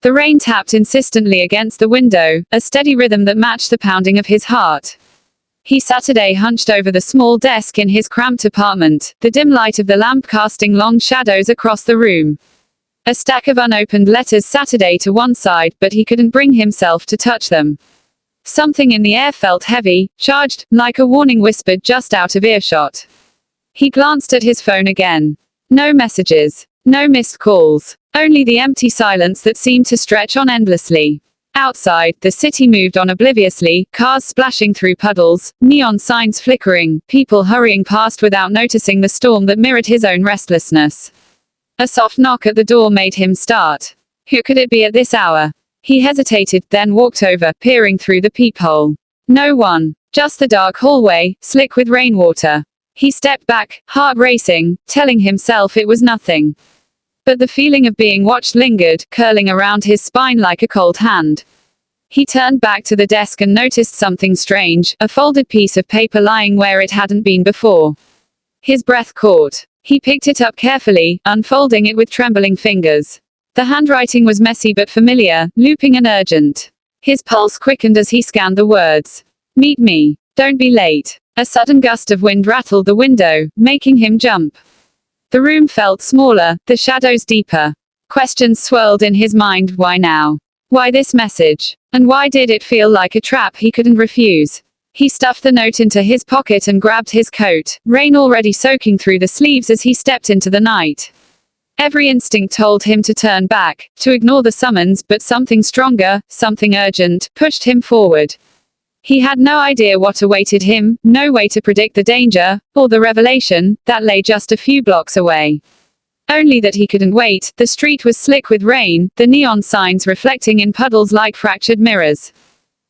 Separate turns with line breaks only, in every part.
The rain tapped insistently against the window, a steady rhythm that matched the pounding of his heart. He Saturday hunched over the small desk in his cramped apartment, the dim light of the lamp casting long shadows across the room. A stack of unopened letters Saturday to one side, but he couldn't bring himself to touch them. Something in the air felt heavy, charged, like a warning whispered just out of earshot. He glanced at his phone again. No messages. No missed calls. Only the empty silence that seemed to stretch on endlessly. Outside, the city moved on obliviously, cars splashing through puddles, neon signs flickering, people hurrying past without noticing the storm that mirrored his own restlessness. A soft knock at the door made him start. Who could it be at this hour? He hesitated, then walked over, peering through the peephole. No one. Just the dark hallway, slick with rainwater. He stepped back, heart racing, telling himself it was nothing. But the feeling of being watched lingered, curling around his spine like a cold hand. He turned back to the desk and noticed something strange, a folded piece of paper lying where it hadn't been before. His breath caught. He picked it up carefully, unfolding it with trembling fingers. The handwriting was messy but familiar, looping and urgent. His pulse quickened as he scanned the words. Meet me. Don't be late. A sudden gust of wind rattled the window, making him jump. The room felt smaller, the shadows deeper. Questions swirled in his mind. Why now? Why this message? And why did it feel like a trap he couldn't refuse? He stuffed the note into his pocket and grabbed his coat, rain already soaking through the sleeves as he stepped into the night. Every instinct told him to turn back, to ignore the summons, but something stronger, something urgent, pushed him forward. He had no idea what awaited him, no way to predict the danger, or the revelation, that lay just a few blocks away. Only that he couldn't wait. The street was slick with rain, the neon signs reflecting in puddles like fractured mirrors.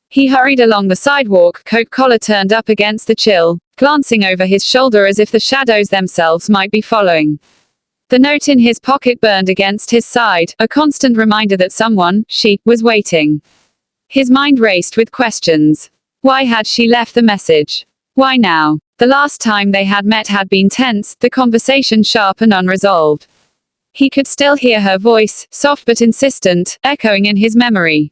He hurried along the sidewalk, coat collar turned up against the chill, glancing over his shoulder as if the shadows themselves might be following. The note in his pocket burned against his side, a constant reminder that someone, she, was waiting. His mind raced with questions. Why had she left the message? Why now? The last time they had met had been tense, the conversation sharp and unresolved. He could still hear her voice, soft but insistent, echoing in his memory.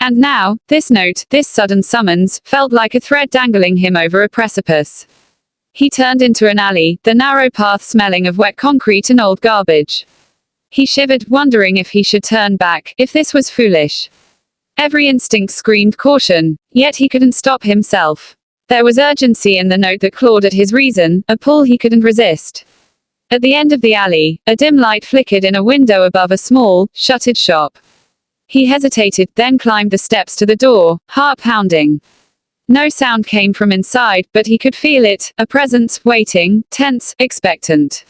And now, this note, this sudden summons, felt like a thread dangling him over a precipice. He turned into an alley, the narrow path smelling of wet concrete and old garbage. He shivered, wondering if he should turn back, if this was foolish. Every instinct screamed caution, yet he couldn't stop himself. There was urgency in the note that clawed at his reason, a pull he couldn't resist. At the end of the alley, a dim light flickered in a window above a small, shuttered shop. He hesitated, then climbed the steps to the door, heart pounding. No sound came from inside, but he could feel it, a presence, waiting, tense, expectant.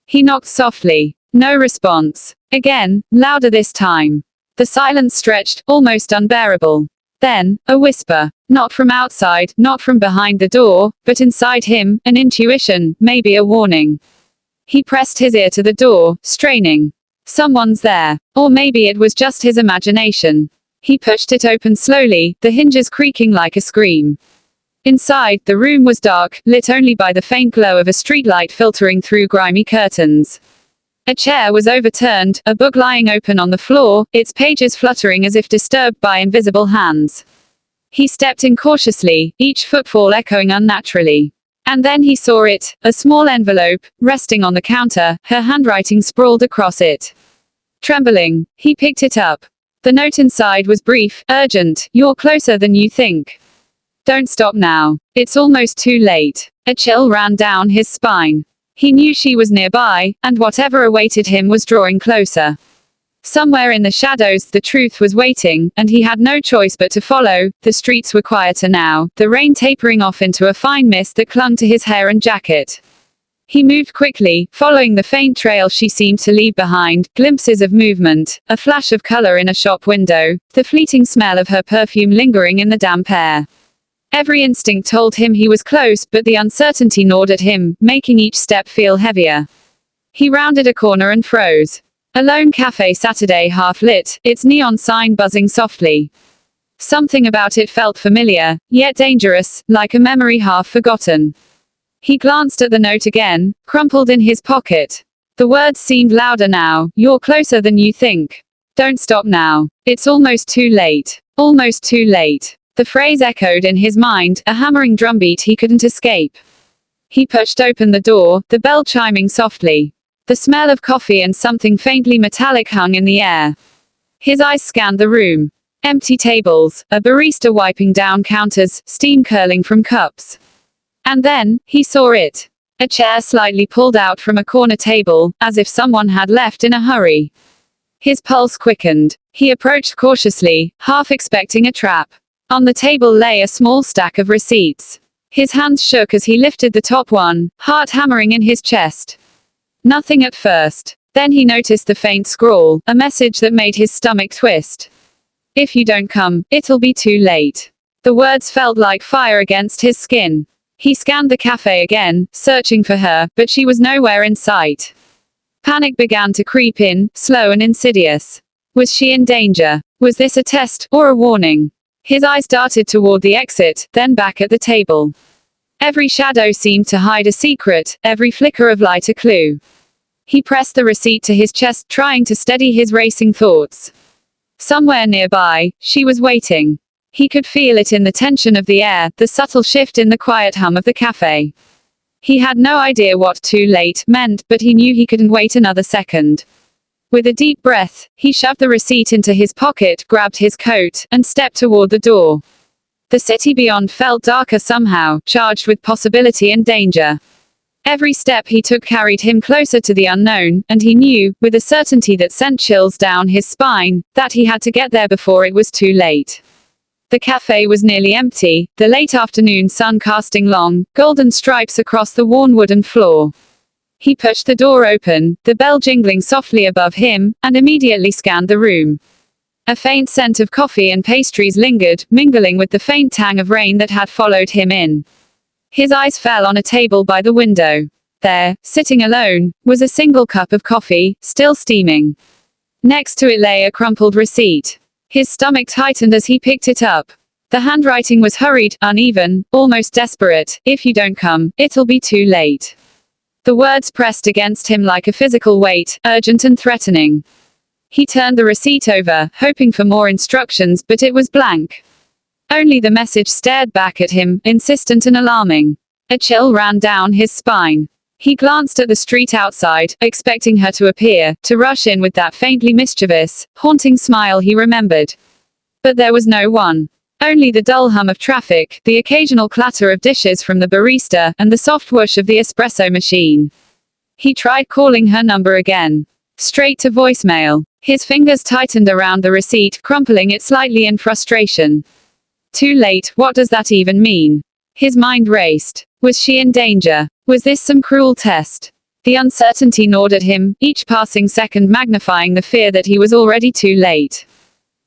He knocked softly. No response. Again, louder this time. The silence stretched, almost unbearable. Then, a whisper. Not from outside, not from behind the door, but inside him, an intuition, maybe a warning. He pressed his ear to the door, straining. Someone's there. Or maybe it was just his imagination. He pushed it open slowly, the hinges creaking like a scream. Inside, the room was dark, lit only by the faint glow of a streetlight filtering through grimy curtains. A chair was overturned, a book lying open on the floor, its pages fluttering as if disturbed by invisible hands. He stepped in cautiously, each footfall echoing unnaturally. And then he saw it, a small envelope, resting on the counter, her handwriting sprawled across it. Trembling, he picked it up. The note inside was brief, urgent, "You're closer than you think. Don't stop now. It's almost too late." A chill ran down his spine. He knew she was nearby, and whatever awaited him was drawing closer. Somewhere in the shadows, the truth was waiting, and he had no choice but to follow. The streets were quieter now, the rain tapering off into a fine mist that clung to his hair and jacket. He moved quickly, following the faint trail she seemed to leave behind, glimpses of movement, a flash of color in a shop window, the fleeting smell of her perfume lingering in the damp air. Every instinct told him he was close, but the uncertainty gnawed at him, making each step feel heavier. He rounded a corner and froze. A lone cafe Saturday half lit, its neon sign buzzing softly. Something about it felt familiar, yet dangerous, like a memory half forgotten. He glanced at the note again, crumpled in his pocket. The words seemed louder now, "You're closer than you think." Don't stop now. It's almost too late. Almost too late. The phrase echoed in his mind, a hammering drumbeat he couldn't escape. He pushed open the door, the bell chiming softly. The smell of coffee and something faintly metallic hung in the air. His eyes scanned the room. Empty tables, a barista wiping down counters, steam curling from cups. And then, he saw it. A chair slightly pulled out from a corner table, as if someone had left in a hurry. His pulse quickened. He approached cautiously, half expecting a trap. On the table lay a small stack of receipts. His hands shook as he lifted the top one, heart hammering in his chest. Nothing at first. Then he noticed the faint scrawl, a message that made his stomach twist. If you don't come, it'll be too late. The words felt like fire against his skin. He scanned the cafe again, searching for her, but she was nowhere in sight. Panic began to creep in, slow and insidious. Was she in danger? Was this a test, or a warning? His eyes darted toward the exit, then back at the table. Every shadow seemed to hide a secret, every flicker of light a clue. He pressed the receipt to his chest, trying to steady his racing thoughts. Somewhere nearby, she was waiting. He could feel it in the tension of the air, the subtle shift in the quiet hum of the cafe. He had no idea what too late meant, but he knew he couldn't wait another second. With a deep breath, he shoved the receipt into his pocket, grabbed his coat, and stepped toward the door. The city beyond felt darker somehow, charged with possibility and danger. Every step he took carried him closer to the unknown, and he knew, with a certainty that sent chills down his spine, that he had to get there before it was too late. The cafe was nearly empty, the late afternoon sun casting long, golden stripes across the worn wooden floor. He pushed the door open, the bell jingling softly above him, and immediately scanned the room. A faint scent of coffee and pastries lingered, mingling with the faint tang of rain that had followed him in. His eyes fell on a table by the window. There, sitting alone, was a single cup of coffee, still steaming. Next to it lay a crumpled receipt. His stomach tightened as he picked it up. The handwriting was hurried, uneven, almost desperate. If you don't come, it'll be too late. The words pressed against him like a physical weight, urgent and threatening. He turned the receipt over, hoping for more instructions, but it was blank. Only the message stared back at him, insistent and alarming. A chill ran down his spine. He glanced at the street outside, expecting her to appear, to rush in with that faintly mischievous, haunting smile he remembered. But there was no one. Only the dull hum of traffic, the occasional clatter of dishes from the barista, and the soft whoosh of the espresso machine. He tried calling her number again. Straight to voicemail. His fingers tightened around the receipt, crumpling it slightly in frustration. Too late, what does that even mean? His mind raced. Was she in danger? Was this some cruel test? The uncertainty gnawed at him, each passing second magnifying the fear that he was already too late.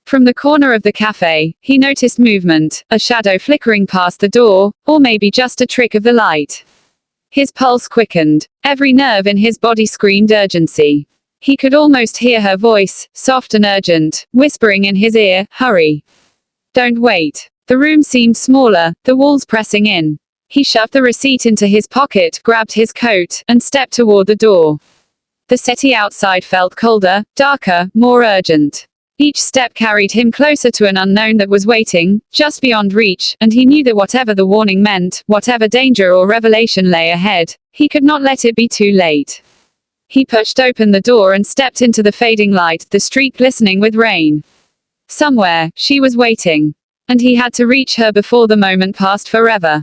From the corner of the cafe, he noticed movement, a shadow flickering past the door, or maybe just a trick of the light. His pulse quickened. Every nerve in his body screamed urgency. He could almost hear her voice, soft and urgent, whispering in his ear, "Hurry. Don't wait." The room seemed smaller, the walls pressing in. He shoved the receipt into his pocket, grabbed his coat, and stepped toward the door. The city outside felt colder, darker, more urgent. Each step carried him closer to an unknown that was waiting, just beyond reach, and he knew that whatever the warning meant, whatever danger or revelation lay ahead, he could not let it be too late. He pushed open the door and stepped into the fading light, the street glistening with rain. Somewhere, she was waiting. And he had to reach her before the moment passed forever.